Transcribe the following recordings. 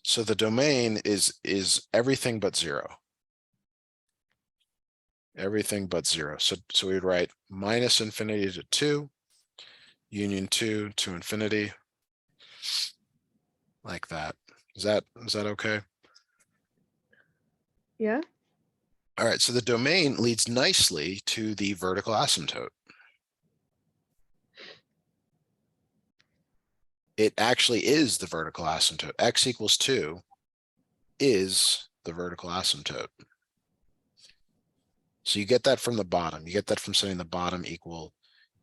So the domain is everything but 0. Everything but 0. So we would write minus infinity to 2, union 2 to infinity, like that. Is that okay? Yeah. All right, so the domain leads nicely to the vertical asymptote. It actually is the vertical asymptote. X equals 2 is the vertical asymptote. So you get that from the bottom. You get that from setting the bottom equal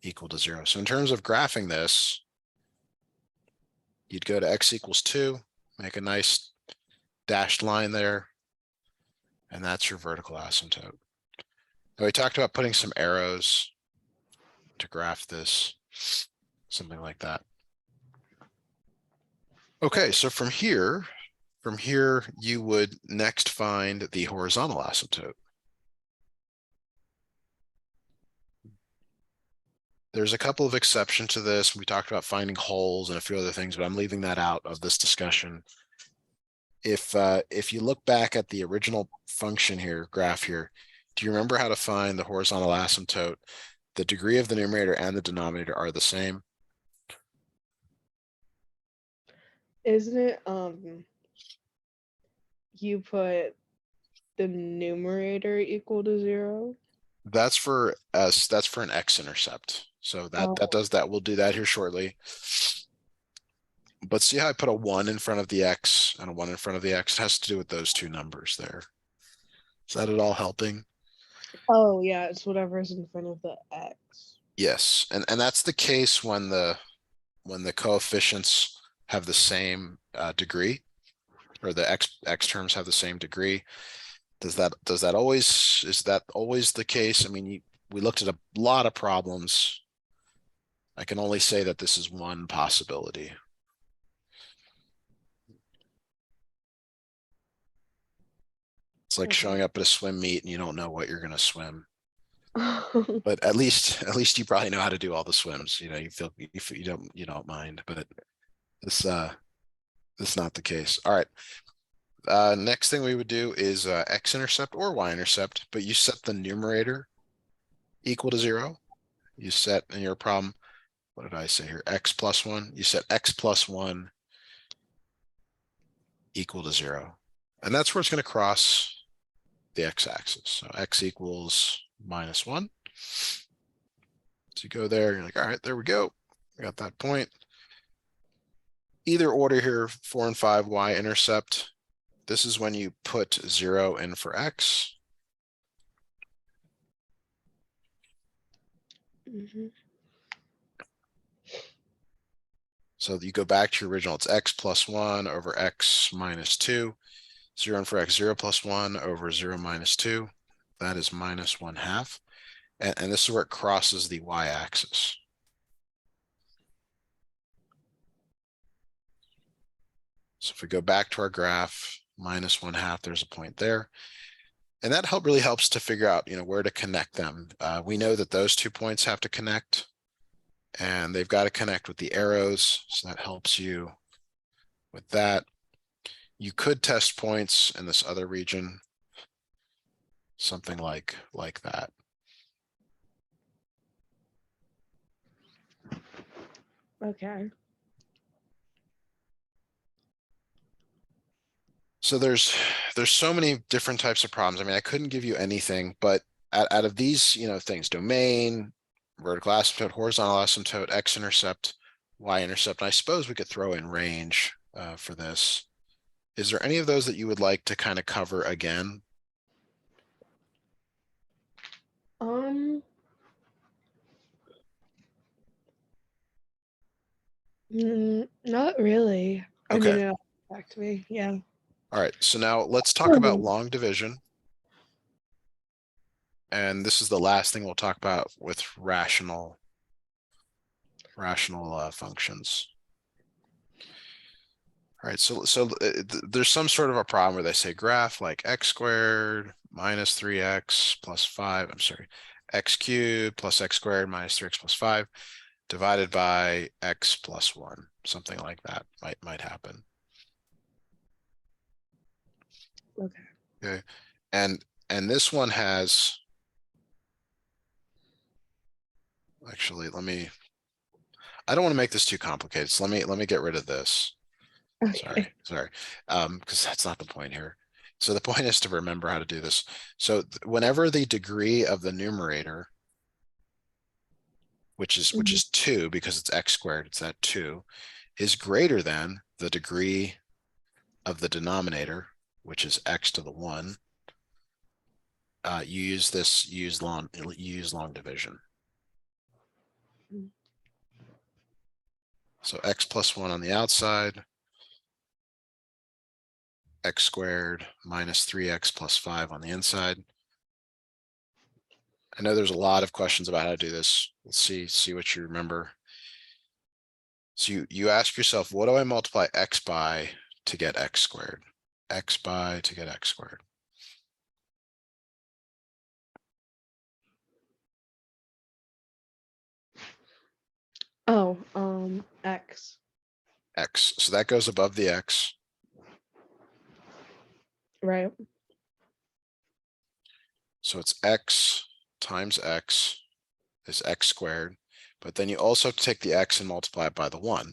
to 0. So in terms of graphing this, you'd go to x equals 2, make a nice dashed line there, and that's your vertical asymptote. Now we talked about putting some arrows to graph this, something like that. Okay, so from here you would next find the horizontal asymptote. There's a couple of exceptions to this. We talked about finding holes and a few other things, but I'm leaving that out of this discussion. If you look back at the original function here, graph here, do you remember how to find the horizontal asymptote? The degree of the numerator and the denominator are the same. Isn't it you put the numerator equal to 0? That's for us, that's for an x-intercept. So that does that. We'll do that here shortly. But see how I put a 1 in front of the x and a 1 in front of the x? It has to do with those two numbers there. Is that at all helping? Oh yeah, it's whatever's in front of the x. Yes, and that's the case when the coefficients have the same degree, or the x terms have the same degree. Is that always the case? I mean, we looked at a lot of problems. I can only say that this is one possibility. It's like showing up at a swim meet and you don't know what you're going to swim. But at least you probably know how to do all the swims. You know, you don't mind. But this is not the case. All right. Next thing we would do is x-intercept or y-intercept, but you set the numerator equal to 0. You set in your problem, what did I say here? X plus 1. You set x plus 1 equal to 0. And that's where it's going to cross the x-axis. So x equals minus 1. So you go there, you're like, all right, there we go. We got that point. Either order here, 4 and 5, y-intercept. This is when you put 0 in for x. Mm-hmm. So you go back to your original, it's x plus 1 over x minus 2. 0 in for x, 0 plus 1 over 0 minus 2. That is minus 1/2. And this is where it crosses the y-axis. So if we go back to our graph, minus 1/2, there's a point there. And that really helps to figure out, where to connect them. We know that those 2 points have to connect, and they've got to connect with the arrows. So that helps you with that. You could test points in this other region, something like that. Okay. So there's so many different types of problems. I mean, I couldn't give you anything, but out of these, things, domain, vertical asymptote, horizontal asymptote, x-intercept, y-intercept, and I suppose we could throw in range for this. Is there any of those that you would like to kind of cover again? Not really. I mean, Okay. it'll affect me. Yeah. All right. So now let's talk about long division. And this is the last thing we'll talk about with rational functions. All right, so there's some sort of a problem where they say graph like x squared minus 3x plus 5, I'm sorry, x cubed plus x squared minus 3x plus 5 divided by x plus 1, something like that might happen. Okay. Okay. And this one has, actually, I don't want to make this too complicated. So let me get rid of this. Okay. Sorry. Because that's not the point here. So the point is to remember how to do this. So whenever the degree of the numerator, which Mhm. is 2 because it's x squared, it's at 2, is greater than the degree of the denominator, which is x to the 1, you use long division. So x plus 1 on the outside, x squared minus 3x plus 5 on the inside. I know there's a lot of questions about how to do this. Let's see what you remember. So you ask yourself, what do I multiply x by to get x squared? X by to get x squared. Oh, X. X. So that goes above the x. Right. So it's x times x is x squared. But then you also take the x and multiply it by the 1.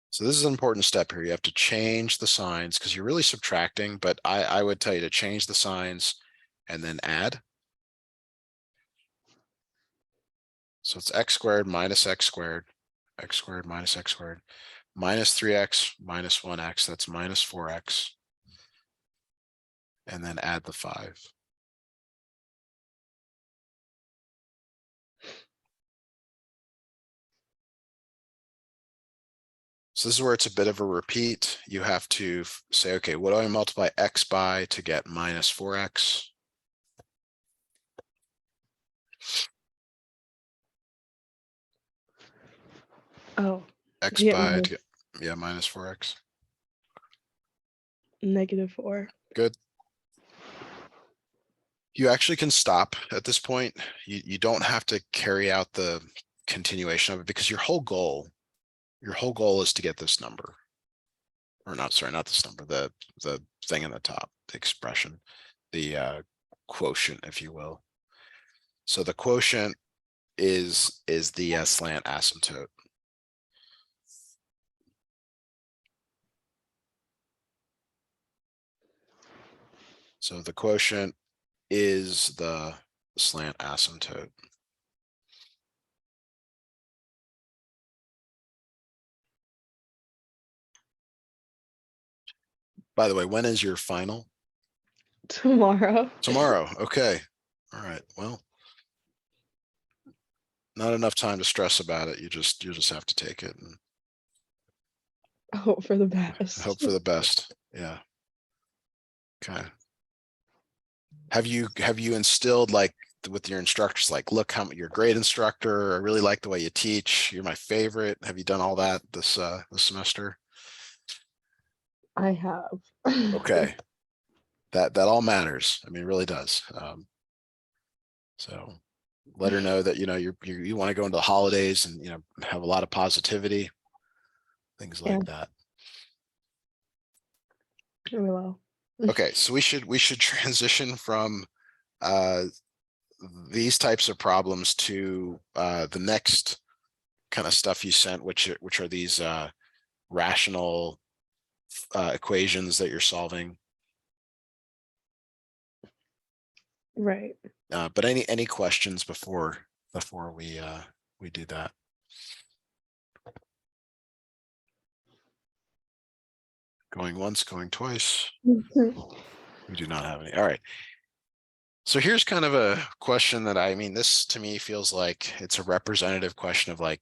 So this is an important step here. You have to change the signs because you're really subtracting, but I would tell you to change the signs and then add. So it's x squared minus x squared, x squared minus x squared, minus 3x minus 1x, that's minus 4x. And then add the 5. So this is where it's a bit of a repeat. You have to say, okay, what do I multiply x by to get minus 4x? Oh, X yeah, by to get, yeah, minus 4x. -4. Good. You actually can stop at this point. You don't have to carry out the continuation of it because your whole goal is to get this number. Or not, sorry, not this number, the thing in the top, the expression, the quotient, if you will. So the quotient is the slant asymptote. So the quotient is the slant asymptote. By the way, when is your final? Tomorrow. Tomorrow. Okay. All right. Well, not enough time to stress about it. You just have to take it and Hope for the best. hope for the best. Yeah. Okay. Have you instilled like with your instructors, like, look, how you're a great instructor. I really like the way you teach. You're my favorite. Have you done all that this semester? I have. Okay. That all matters. I mean, it really does. So let her know that you want to go into the holidays and have a lot of positivity, things Yeah, like that. I will. Okay, so we should transition from uh, these types of problems to the next kind of stuff you sent, which are these rational equations that you're solving. Right. But any questions before we do that? Going once, going twice. We do not have any. All right. So here's kind of a question that this to me feels like it's a representative question of like,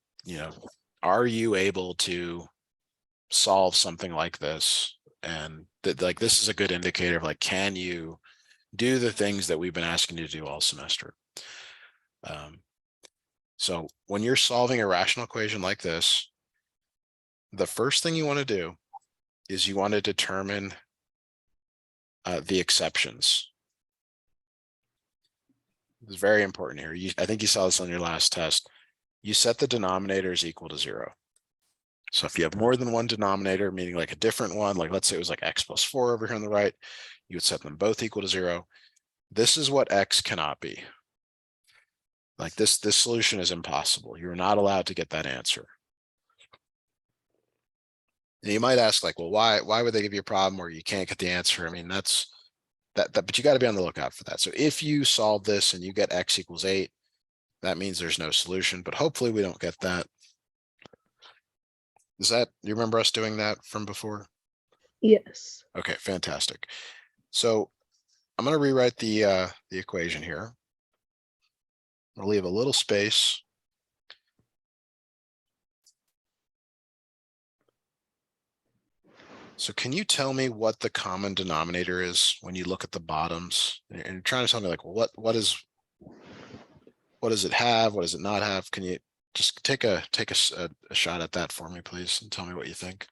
are you able to solve something like this? And that like this is a good indicator of like, can you do the things that we've been asking you to do all semester? So when you're solving a rational equation like this, the first thing you want to do is you want to determine the exceptions. It's very important here. I think you saw this on your last test. You set the denominators equal to 0. So if you have more than one denominator, meaning like a different one, like let's say it was like x plus 4 over here on the right, you would set them both equal to 0. This is what x cannot be. Like this solution is impossible. You're not allowed to get that answer. And you might ask, like, well, why would they give you a problem where you can't get the answer? I mean, that's but you got to be on the lookout for that. So if you solve this and you get x equals 8, that means there's no solution, but hopefully we don't get that. Is that, you remember us doing that from before? Yes. Okay, fantastic. So I'm going to rewrite the equation here. I'll leave a little space. So can you tell me what the common denominator is when you look at the bottoms? And you're trying to tell me, like, well, what does it have? What does it not have? Can you just take a shot at that for me, please, and tell me what you think?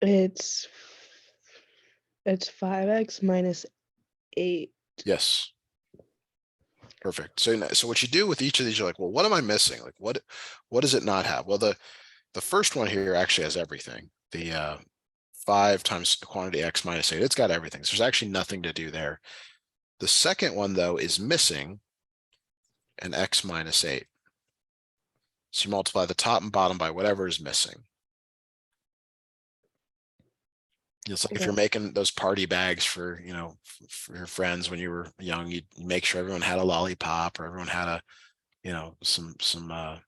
It's 5x minus 8. Yes. Perfect. So what you do with each of these, you're like, well, what am I missing? Like, what does it not have? Well, the first one here actually has everything. The 5 times the quantity x minus 8, it's got everything. So there's actually nothing to do there. The second one, though, is missing an x minus 8. So you multiply the top and bottom by whatever is missing. It's like if you're making those party bags for, for your friends when you were young, you make sure everyone had a lollipop or everyone had some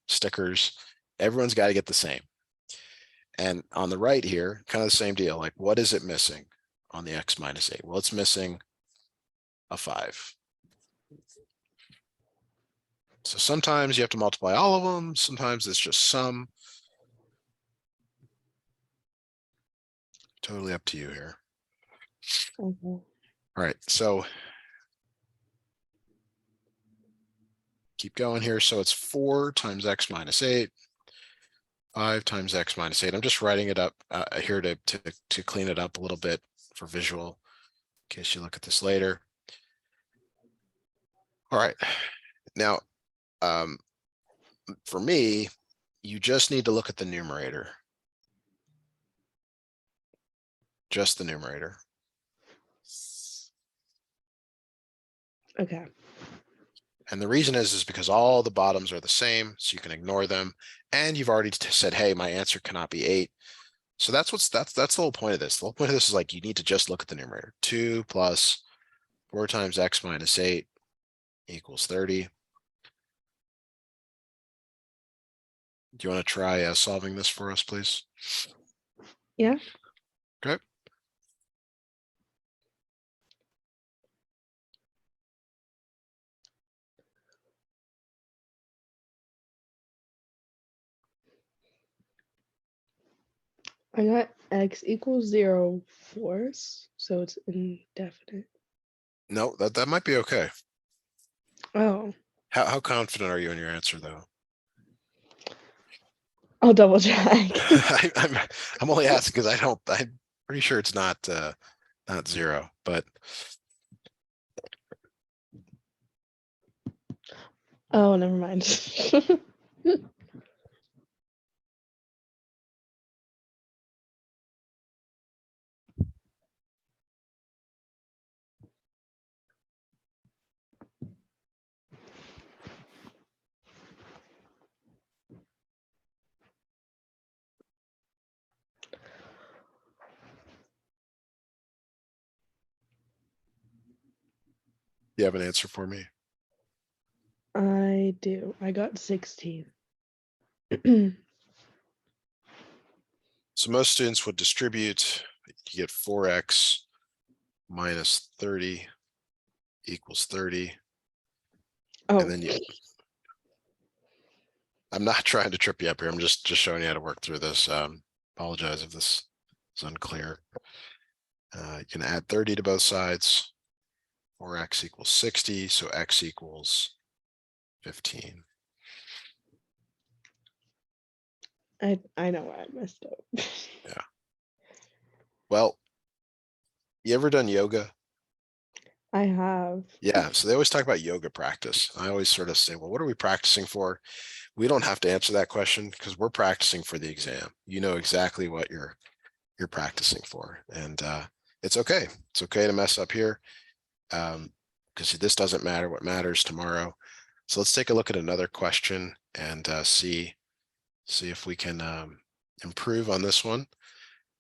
stickers. Everyone's got to get the same. And on the right here, kind of the same deal. Like, what is it missing on the x minus 8? Well, it's missing a 5. So sometimes you have to multiply all of them. Sometimes it's just some. Totally up to you here. Okay. All right, so keep going here. So it's 4 times x minus 8, 5 times x minus 8. I'm just writing it up here to clean it up a little bit for visual, in case you look at this later. All right, now for me, you just need to look at the numerator. Just the numerator. Okay. And the reason is because all the bottoms are the same, so you can ignore them. And you've already said, hey, my answer cannot be 8. So that's the whole point of this. The whole point of this is like, you need to just look at the numerator. 2 plus 4 times x minus 8 equals 30. Do you want to try solving this for us, please? Yeah. Okay. I got x equals 0 fourths, so it's indefinite. No, that might be okay. Oh, How confident are you in your answer, though? I'll double check. I'm only asking because I'm pretty sure it's not 0, but Oh, never mind. you have an answer for me? I do. I got 16. So most students would distribute, you get 4x minus 30 equals 30. Oh, And then I'm not trying to trip you up here. I'm just showing you how to work through this. Apologize if this is unclear. You can add 30 to both sides. 4x equals 60, so x equals 15. I know why I messed up. Yeah. Well, you ever done yoga? I have. Yeah, so they always talk about yoga practice. I always sort of say, well, what are we practicing for? We don't have to answer that question because we're practicing for the exam. You know exactly what you're practicing for. And it's okay. It's okay to mess up here. Because this doesn't matter. What matters tomorrow. So let's take a look at another question and see if we can improve on this one.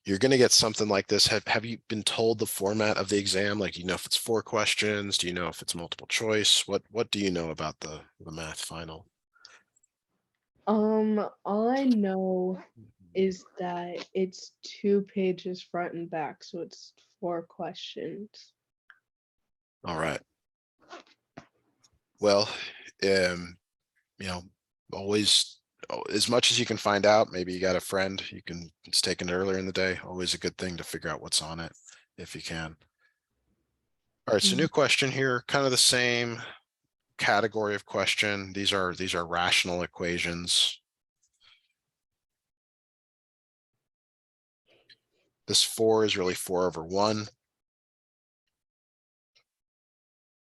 You're going to get something like this. Have you been told the format of the exam? Like, you know, if it's 4 questions, do you know if it's multiple choice? What do you know about the math final? All I know is that it's 2 pages front and back, so it's 4 questions. All right. Well, you know, always as much as you can find out, maybe you got a friend you can it's taken earlier in the day. Always a good thing to figure out what's on it if you can. All right, so new question here, kind of the same category of question. These are rational equations. This 4 is really 4/1.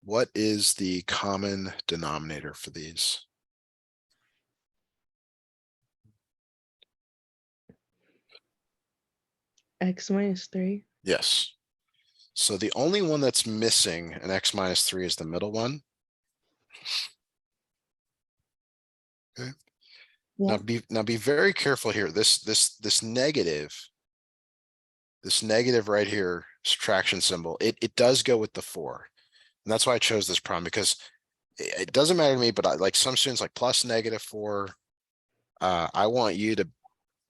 What is the common denominator for these? X minus 3. Yes. So the only one that's missing an x minus 3 is the middle one. Okay. Yeah. Now be very careful here. This negative right here, subtraction symbol, it does go with the 4. And that's why I chose this problem, because it doesn't matter to me, but like some students like plus -4. I want you to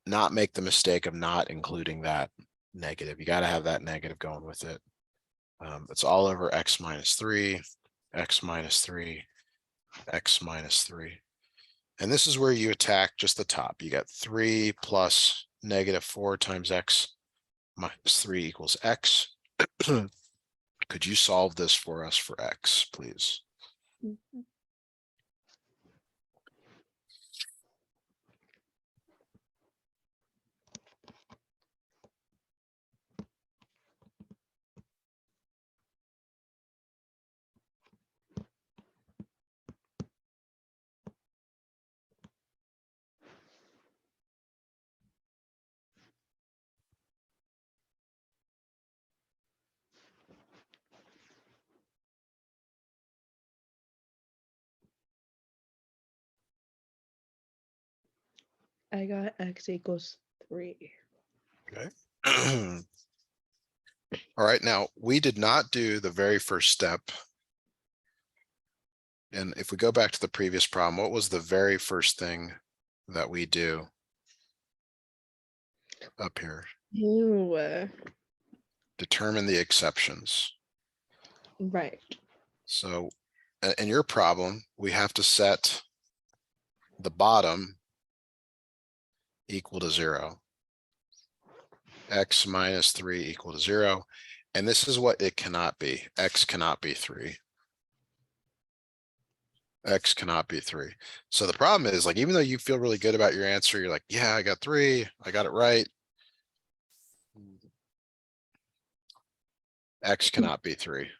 not make the mistake of not including that negative. You got to have that negative going with it. It's all over x minus 3, x minus 3, x minus 3. And this is where you attack just the top. You got 3 plus -4 times x minus 3 equals x. Could you solve this for us for x, please? I got x equals 3. Okay. All right, now we did not do the very first step. And if we go back to the previous problem, what was the very first thing that we do up here? Ew. Determine the exceptions. Right. So in your problem, we have to set the bottom equal to 0. X minus 3 equal to 0. And this is what it cannot be. X cannot be 3. X cannot be 3. So the problem is, like, even though you feel really good about your answer, you're like, yeah, I got 3. I got it right. X cannot be 3.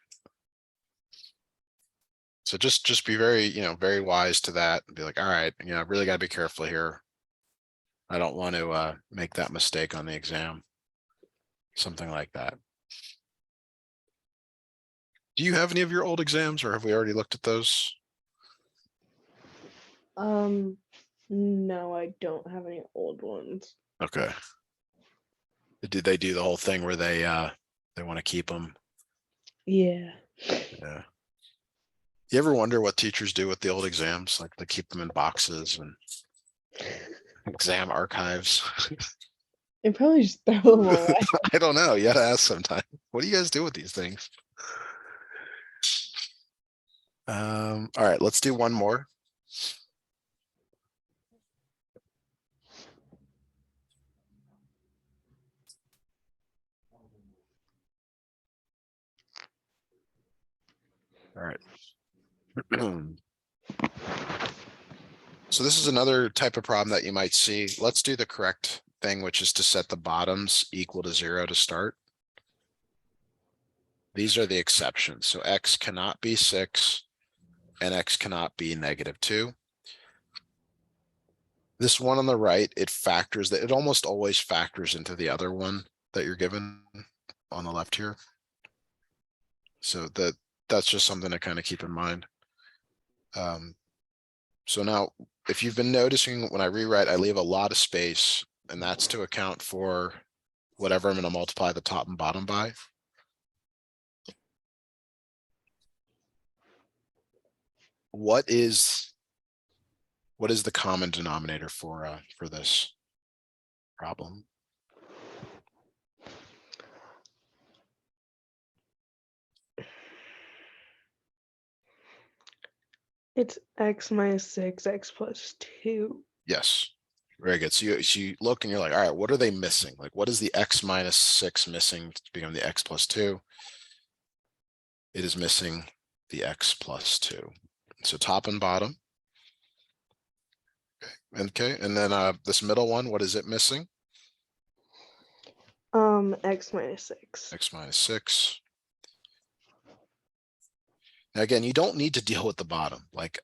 So just be very, very wise to that and be like, all right, I really got to be careful here. I don't want to make that mistake on the exam. Something like that. Do you have any of your old exams, or have we already looked at those? No, I don't have any old ones. Okay. Did they do the whole thing where they want to keep them? Yeah. Yeah. You ever wonder what teachers do with the old exams? Like, they keep them in boxes and exam archives. They probably just throw them away. I don't know. You gotta ask sometime. What do you guys do with these things? All right, let's do one more. All right. So this is another type of problem that you might see. Let's do the correct thing, which is to set the bottoms equal to 0 to start. These are the exceptions. So x cannot be 6 and x cannot be -2. This one on the right, it factors that it almost always factors into the other one that you're given on the left here. So that's just something to kind of keep in mind. So now if you've been noticing when I rewrite, I leave a lot of space, and that's to account for whatever I'm going to multiply the top and bottom by. What is the common denominator for this problem? It's x minus 6, x plus 2. Yes. Very good. So you look and you're like, all right, what are they missing? Like, what is the x minus 6 missing to become the x plus 2? It is missing the x plus 2. So top and bottom. Okay. And then this middle one, what is it missing? X minus 6. X minus 6. Now, again, you don't need to deal with the bottom. Like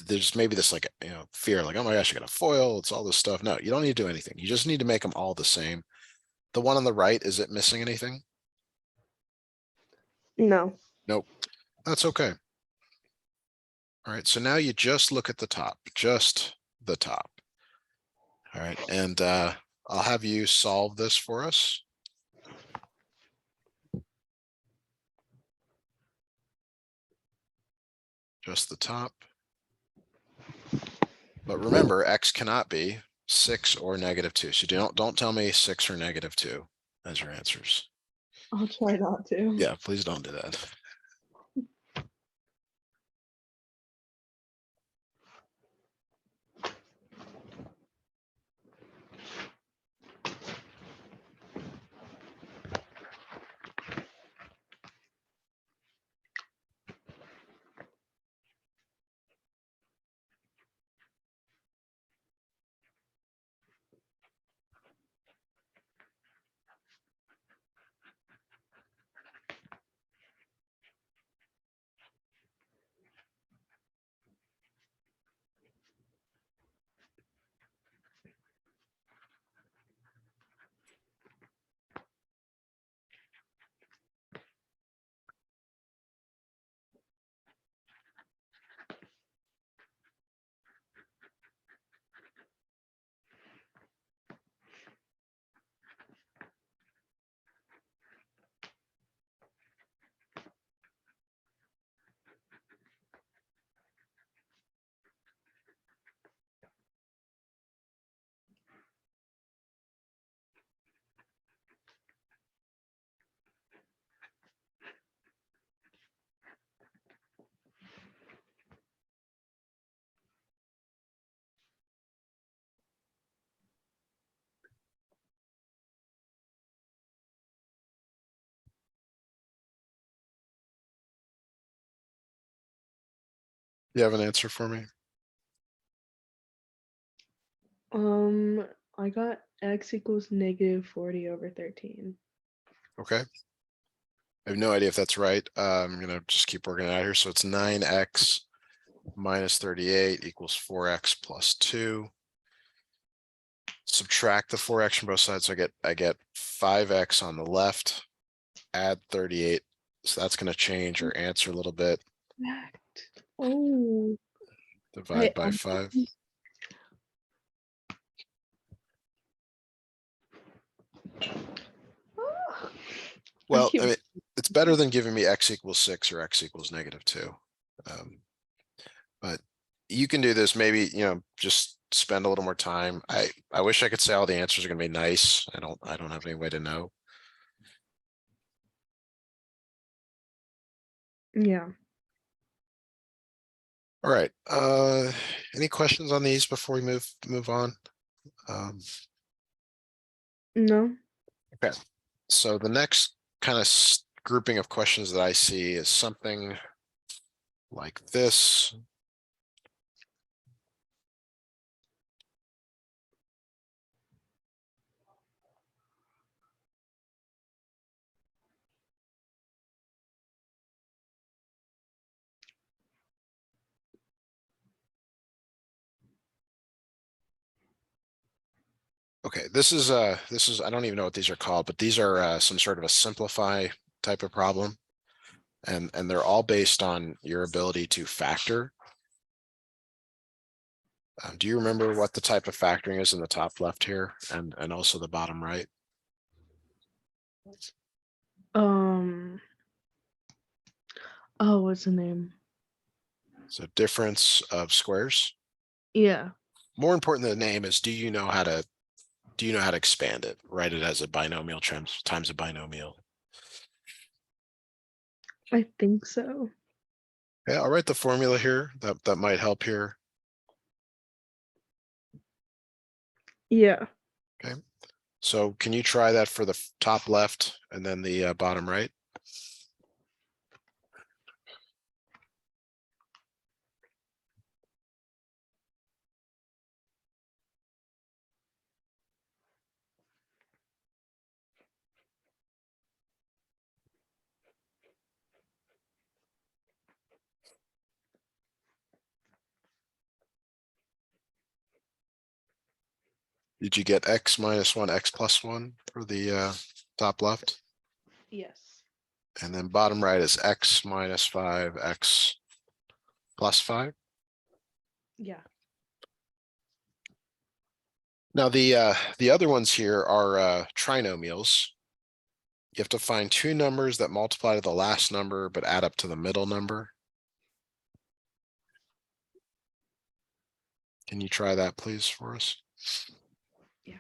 there's maybe this like, fear like, oh my gosh, I got a foil. It's all this stuff. No, you don't need to do anything. You just need to make them all the same. The one on the right, is it missing anything? No. Nope. That's okay. All right. So now you just look at the top, just the top. All right. And I'll have you solve this for us. Just the top. But remember, x cannot be 6 or -2. So don't tell me 6 or -2 as your answers. I'll try not to. Yeah, please don't do that. You have an answer for me? I got x equals -40/13. Okay. I have no idea if that's right. I'm gonna just keep working it out here. So it's 9x minus 38 equals 4x plus 2. Subtract the 4x from both sides. So I get 5x on the left, add 38. So that's going to change our answer a little bit. Oh, Divide by 5. Well, I mean, it's better than giving me x equals 6 or x equals -2. But you can do this, maybe, just spend a little more time. I wish I could say all the answers are going to be nice. I don't have any way to know. Yeah. All right. Any questions on these before we move on? No. Okay. So the next kind of grouping of questions that I see is something like this. Okay, this is, I don't even know what these are called, but these are some sort of a simplify type of problem. And they're all based on your ability to factor. Do you remember what the type of factoring is in the top left here and also the bottom right? Oh, what's the name? So difference of squares. Yeah, More important than the name is, do you know how to expand it? Write it as a binomial times a binomial. I think so. Yeah, I'll write the formula here. That might help here. Yeah. Okay. So can you try that for the top left and then the bottom right? Did you get x minus 1, x plus 1 for the top left? Yes. And then bottom right is x minus 5, x plus 5. Yeah. Now the other ones here are trinomials. You have to find two numbers that multiply to the last number but add up to the middle number. Can you try that, please, for us? Yeah.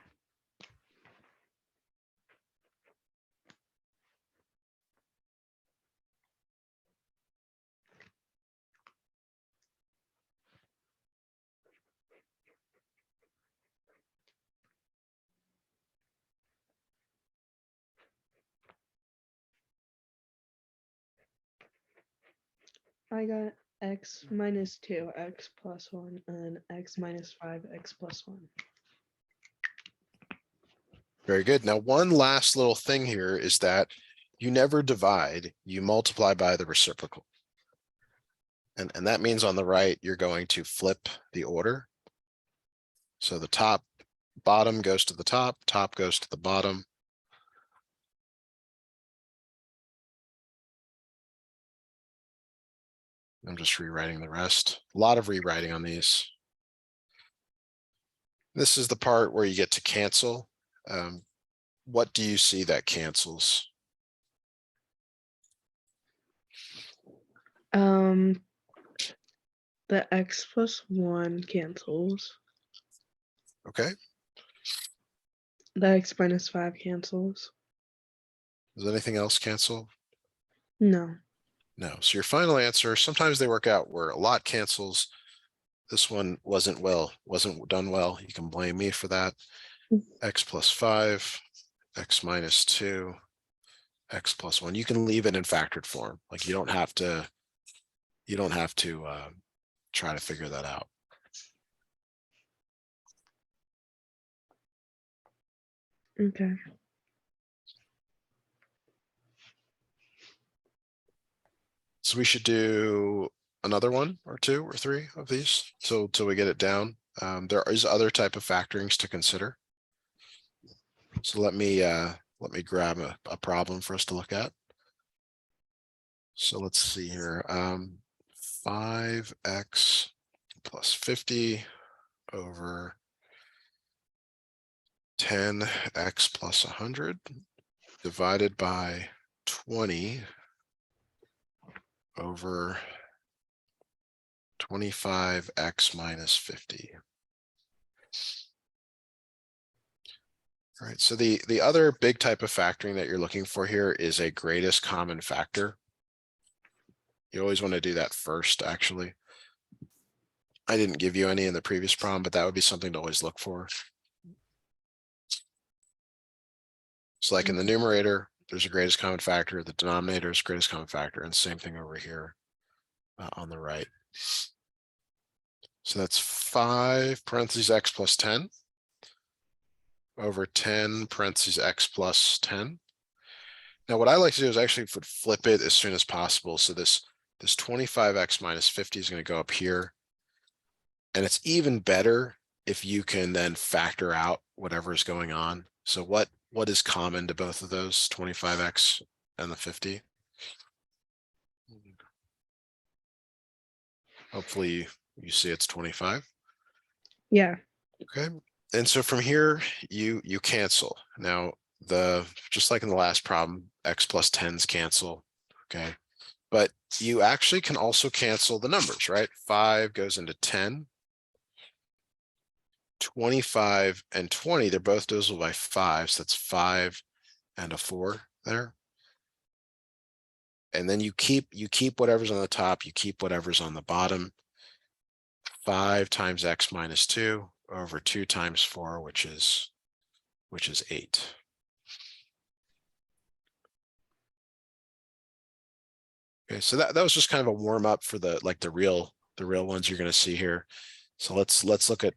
I got x minus 2, x plus 1, and x minus 5, x plus 1. Very good. Now, one last little thing here is that you never divide, you multiply by the reciprocal. And that means on the right, you're going to flip the order. So the bottom goes to the top goes to the bottom. I'm just rewriting the rest. A lot of rewriting on these. This is the part where you get to cancel. What do you see that cancels? The x plus 1 cancels. Okay. The x minus 5 cancels. Does anything else cancel? No. No. So your final answer, sometimes they work out where a lot cancels. This one wasn't done well. You can blame me for that. X plus 5, x minus 2, x plus 1. You can leave it in factored form. Like you don't have to try to figure that out. Okay. So we should do another one or two or three of these till we get it down. There is other type of factorings to consider. So let me grab a problem for us to look at. So let's see here. 5x plus 50 over 10x plus 100 divided by 20 over 25x minus 50. All right, so the other big type of factoring that you're looking for here is a greatest common factor. You always want to do that first, actually. I didn't give you any in the previous problem, but that would be something to always look for. So like in the numerator, there's a greatest common factor, the denominator is greatest common factor, and same thing over here on the right. So that's 5 parentheses x plus 10 over 10 parentheses x plus 10. Now what I like to do is actually flip it as soon as possible. So this 25x minus 50 is going to go up here. And it's even better if you can then factor out whatever is going on. So what is common to both of those 25x and the 50? Hopefully you see it's 25. Yeah. Okay. And so from here, you cancel. Now, just like in the last problem, x plus 10s cancel. Okay. But you actually can also cancel the numbers, right? 5 goes into 10. 25 and 20, they're both divisible by 5. So that's 5 and a 4 there. And then you keep whatever's on the top, you keep whatever's on the bottom. 5 times x minus 2 over 2 times 4, which is 8. Okay, so that was just kind of a warm up for the real ones you're going to see here. So let's look at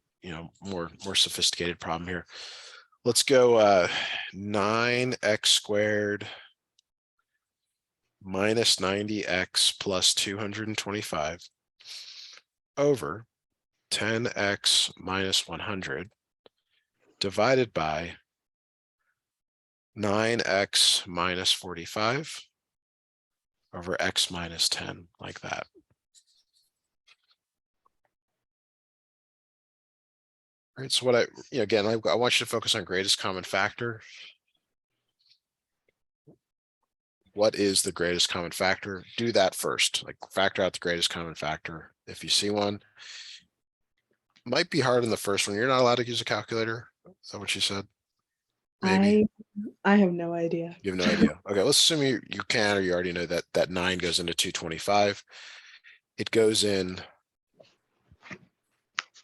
more sophisticated problem here. Let's go 9x squared minus 90x plus 225 over 10x minus 100 divided by 9x minus 45 over x minus 10, like that. All right, so what again, I want you to focus on greatest common factor. What is the greatest common factor? Do that first, like factor out the greatest common factor. If you see one, might be hard in the first one. You're not allowed to use a calculator. Is that what you said? Maybe. I have no idea. You have no idea. Okay, let's assume you can, or you already know that 9 goes into 225. It goes in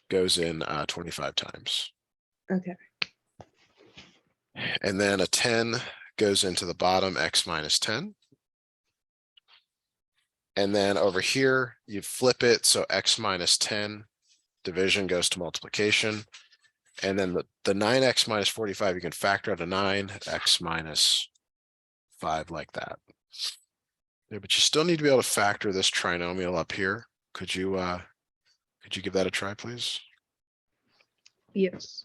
25 times. Okay. And then a 10 goes into the bottom, x minus 10. And then over here, you flip it. So x minus 10 division goes to multiplication. And then the 9x minus 45, you can factor out a 9, x minus 5, like that. Yeah, but you still need to be able to factor this trinomial up here. Could you give that a try, please? Yes.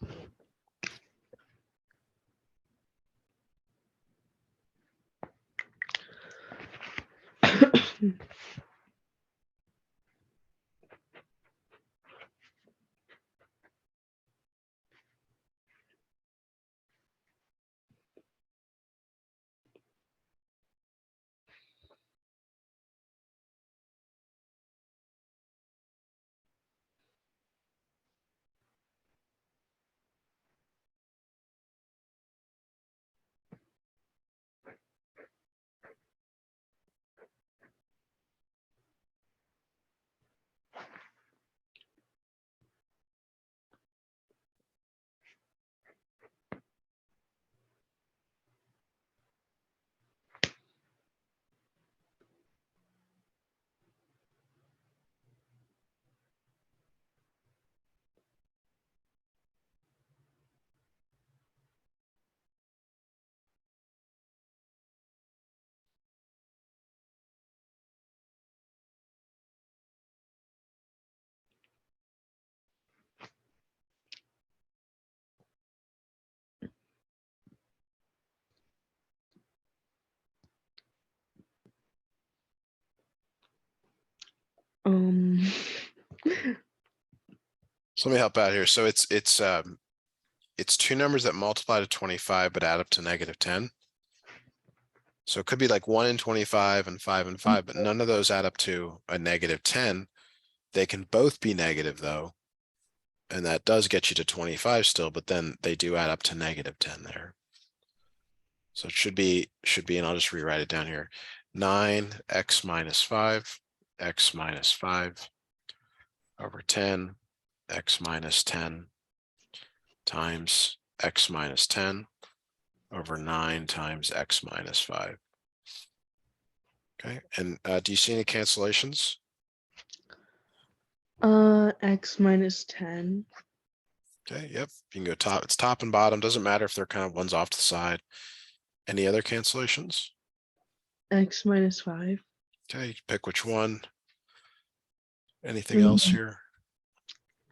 So let me help out here. So it's two numbers that multiply to 25 but add up to negative 10. So it could be like 1 and 25 and 5 and 5, but none of those add up to a negative 10. They can both be negative though. And that does get you to 25 still, but then they do add up to negative 10 there. So it should be, and I'll just rewrite it down here. 9x minus 5, x minus 5 over 10, x minus 10 times x minus 10 over 9 times x minus 5. Okay, and do you see any cancellations? X minus 10. Okay, yep, you can go top. It's top and bottom. Doesn't matter if they're kind of ones off to the side. Any other cancellations? X minus 5. Okay, you can pick which one. Anything else here?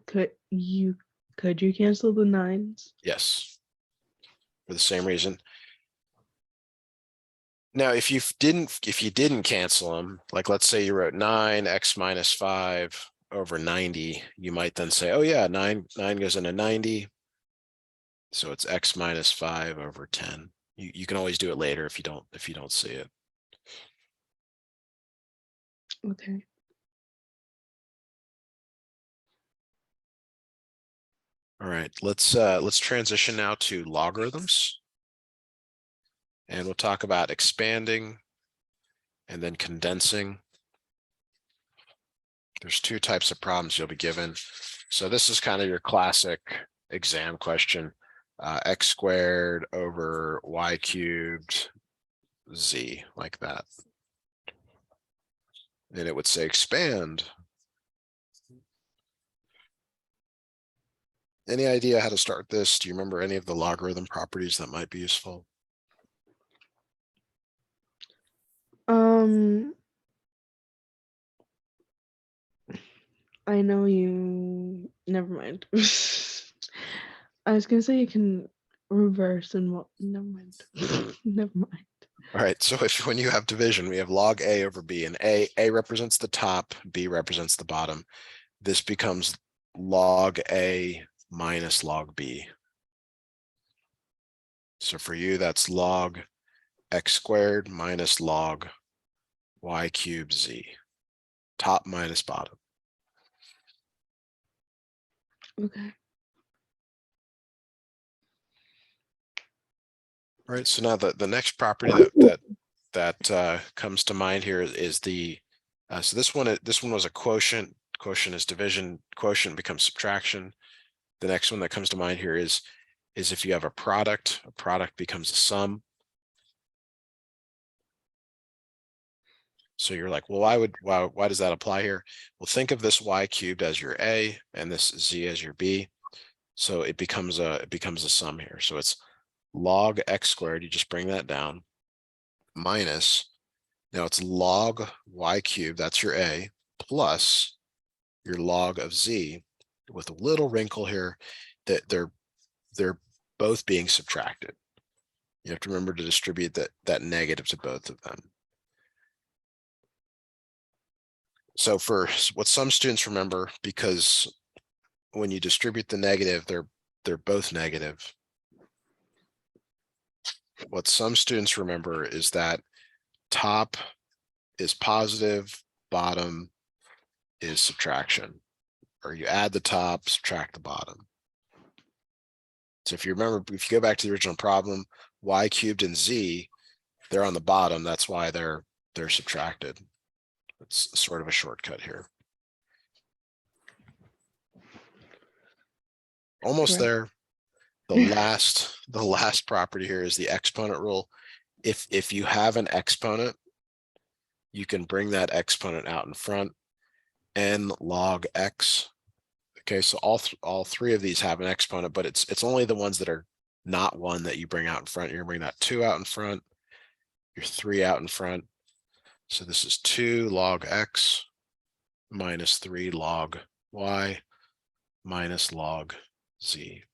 Could you cancel the 9s? Yes. for the same reason. Now, if you didn't cancel them, like let's say you wrote 9x minus 5 over 90, you might then say, oh yeah, 9 goes into 90. So it's x minus 5 over 10. You can always do it later if you don't see it. Okay. All right, let's transition now to logarithms. And we'll talk about expanding and then condensing. There's two types of problems you'll be given. So this is kind of your classic exam question. X squared over y cubed z, like that. And it would say expand. Any idea how to start this? Do you remember any of the logarithm properties that might be useful? I know you. Never mind. I was gonna say you can reverse and what? Never mind. Never mind. All right, so when you have division, we have log a over b, and a represents the top, b represents the bottom. This becomes log a minus log b. So for you, that's log x squared minus log y cubed z, top minus bottom. Okay. All right, so now the next property that comes to mind here is the so this one was a quotient. Quotient is division. Quotient becomes subtraction. The next one that comes to mind here is if you have a product becomes a sum. So you're like, well, why does that apply here? Well, think of this y cubed as your a and this z as your b. So it becomes a sum here. So it's log x squared. You just bring that down minus. Now it's log y cubed. That's your a plus your log of z, with a little wrinkle here that they're both being subtracted. You have to remember to distribute that negative to both of them. So for what some students remember, because when you distribute the negative, they're both negative. What some students remember is that top is positive, bottom is subtraction, or you add the top, subtract the bottom. So if you remember, if you go back to the original problem, y cubed and z, they're on the bottom. That's why they're subtracted. It's sort of a shortcut here. Almost there. The last property here is the exponent rule. If you have an exponent, you can bring that exponent out in front. N log x. Okay, so all three of these have an exponent, but it's only the ones that are not one that you bring out in front. You're gonna bring that 2 out in front, your 3 out in front. So this is 2 log x minus 3 log y minus log z.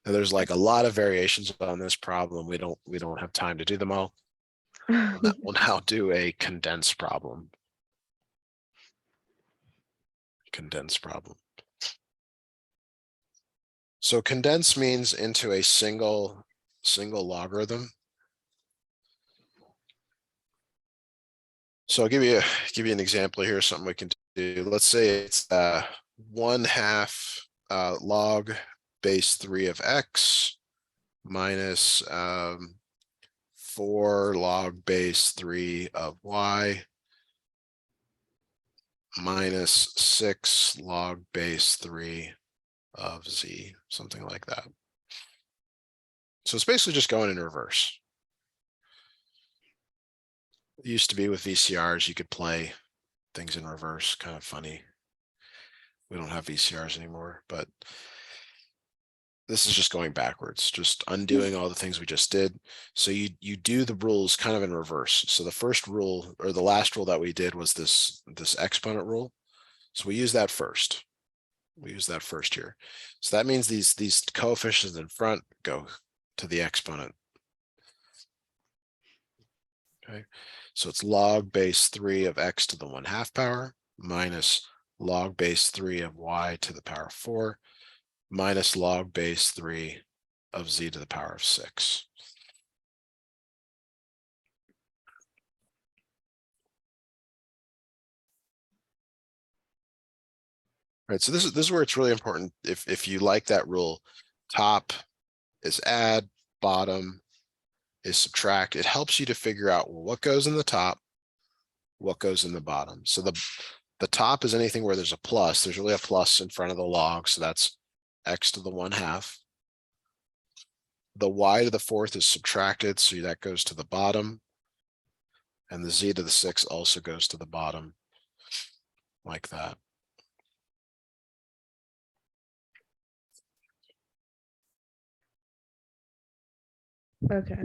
Now, there's like a lot of variations on this problem. We don't have time to do them all. We'll now do a condensed problem. Condensed problem. So condense means into a single logarithm. So I'll give you an example here, something we can do. Let's say it's 1/2 log base 3 of x minus 4 log base 3 of y minus 6 log base 3 of z, something like that. So it's basically just going in reverse. It used to be with VCRs, you could play things in reverse, kind of funny. We don't have VCRs anymore, but this is just going backwards, just undoing all the things we just did. So you do the rules kind of in reverse. So the first rule, or the last rule that we did, was this exponent rule. So we use that first. We use that first here. So that means these coefficients in front go to the exponent. Okay, so it's log base 3 of x to the 1/2 power minus log base 3 of y to the power 4 minus log base 3 of z to the power of 6. Right, so this is where it's really important. If you like that rule, top is add, bottom is subtract. It helps you to figure out, well, what goes in the top, what goes in the bottom. So the top is anything where there's a plus. There's really a plus in front of the log, so that's x to the 1/2. The y to the 4th is subtracted, so that goes to the bottom. And the z to the 6 also goes to the bottom, like that. Okay.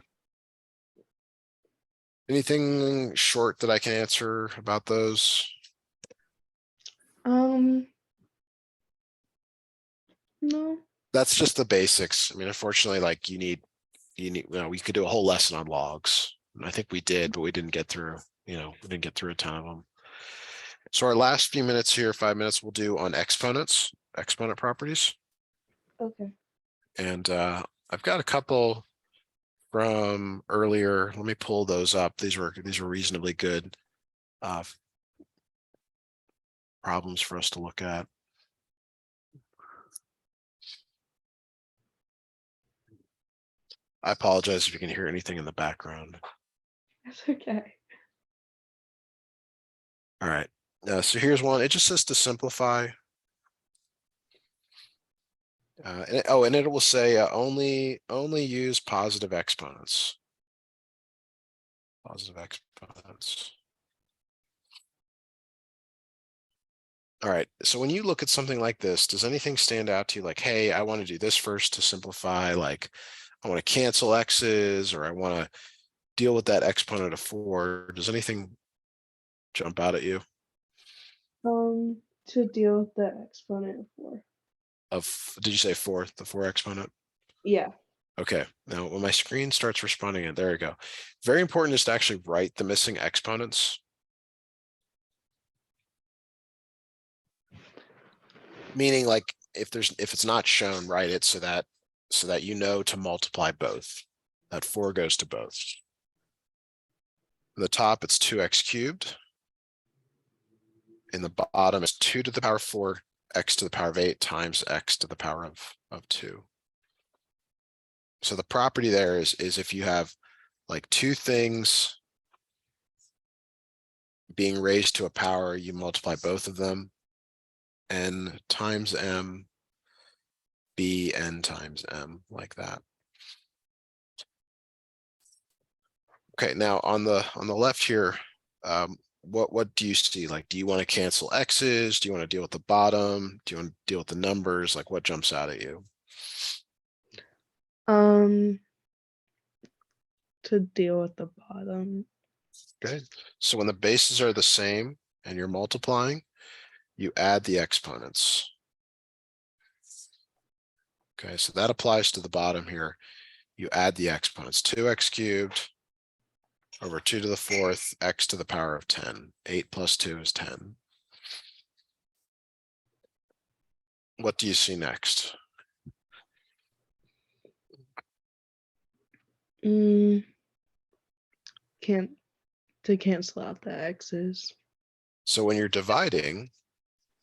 Anything short that I can answer about those? No. That's just the basics. I mean, unfortunately, like you know, we could do a whole lesson on logs. And I think we did, but we didn't get through, we didn't get through a ton of them. So our last few minutes here, 5 minutes, we'll do on exponents, exponent properties. Okay. And I've got a couple from earlier. Let me pull those up. These were reasonably good problems for us to look at. I apologize if you can hear anything in the background. That's okay. All right. So here's one. It just says to simplify. And it will say only use positive exponents. Positive exponents. All right. So when you look at something like this, does anything stand out to you? Like, hey, I want to do this first to simplify. Like, I want to cancel x's, or I want to deal with that exponent of 4. Does anything jump out at you? To deal with the exponent of 4. Did you say 4? The 4 exponent? Yeah. Okay, now when my screen starts responding, there we go. Very important is to actually write the missing exponents. Meaning, like, if it's not shown, write it so that you know to multiply both. That 4 goes to both. In the top, it's 2x cubed. In the bottom, it's 2 to the power 4 x to the power of 8 times x to the power of 2. So the property there is if you have like two things being raised to a power, you multiply both of them. N times m, b n times m, like that. Okay, now on the left here, what do you see? Like, do you want to cancel x's? Do you want to deal with the bottom? Do you want to deal with the numbers? Like, what jumps out at you? To deal with the bottom. Okay, so when the bases are the same and you're multiplying, you add the exponents. Okay, so that applies to the bottom here. You add the exponents, 2x cubed over 2 to the 4th, x to the power of 10. 8 plus 2 is 10. What do you see next? To cancel out the x's. So when you're dividing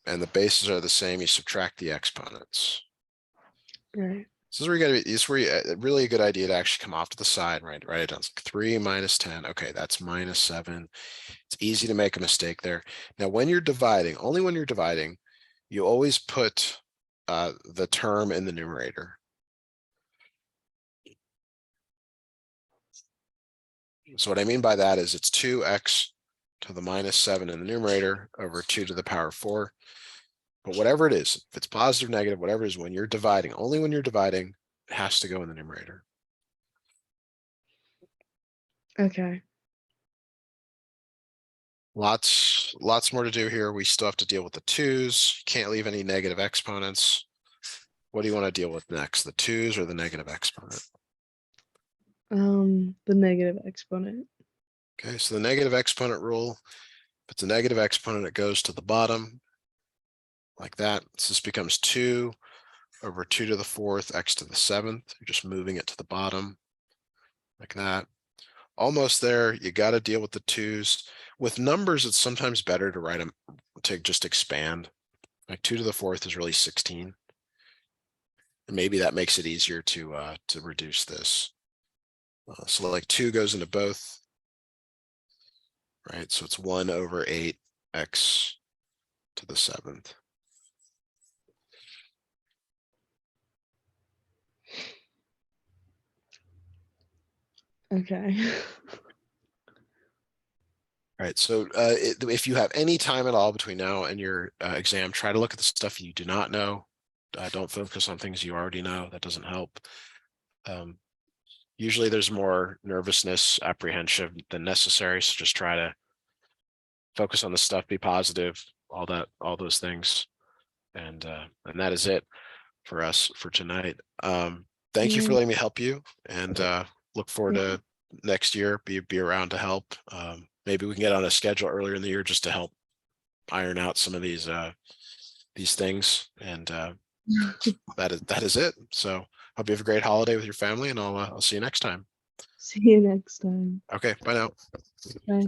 and the bases are the same, you subtract the exponents. Right. This is where you gotta be, this is where you, really a good idea to actually come off to the side, right? Write it down. It's like 3 minus 10. Okay, that's minus 7. It's easy to make a mistake there. Now, when you're dividing, only when you're dividing, you always put the term in the numerator. So what I mean by that is it's 2x to the minus 7 in the numerator over 2 to the power 4. But whatever it is, if it's positive, negative, whatever it is, when you're dividing, only when you're dividing, it has to go in the numerator. Okay. Lots more to do here. We still have to deal with the twos. Can't leave any negative exponents. What do you want to deal with next? The twos or the negative exponent? The negative exponent. Okay, so the negative exponent rule, if it's a negative exponent, it goes to the bottom like that. So this becomes 2 over 2 to the 4th, x to the 7th. You're just moving it to the bottom like that. Almost there. You got to deal with the twos. With numbers, it's sometimes better to write them, to just expand. Like 2 to the 4th is really 16. And maybe that makes it easier to reduce this. So like 2 goes into both. Right, so it's 1 over 8 x to the 7th. Okay. All right, so if you have any time at all between now and your exam, try to look at the stuff you do not know. Don't focus on things you already know. That doesn't help. Usually there's more nervousness, apprehension than necessary. So just try to focus on the stuff, be positive, all those things. And that is it for us for tonight. Thank you for letting me help you, and look forward to next year. Be around to help. Maybe we can get on a schedule earlier in the year just to help iron out some of these things. And that is it. So hope you have a great holiday with your family, and I'll see you next time. See you next time. Okay, bye now. Bye.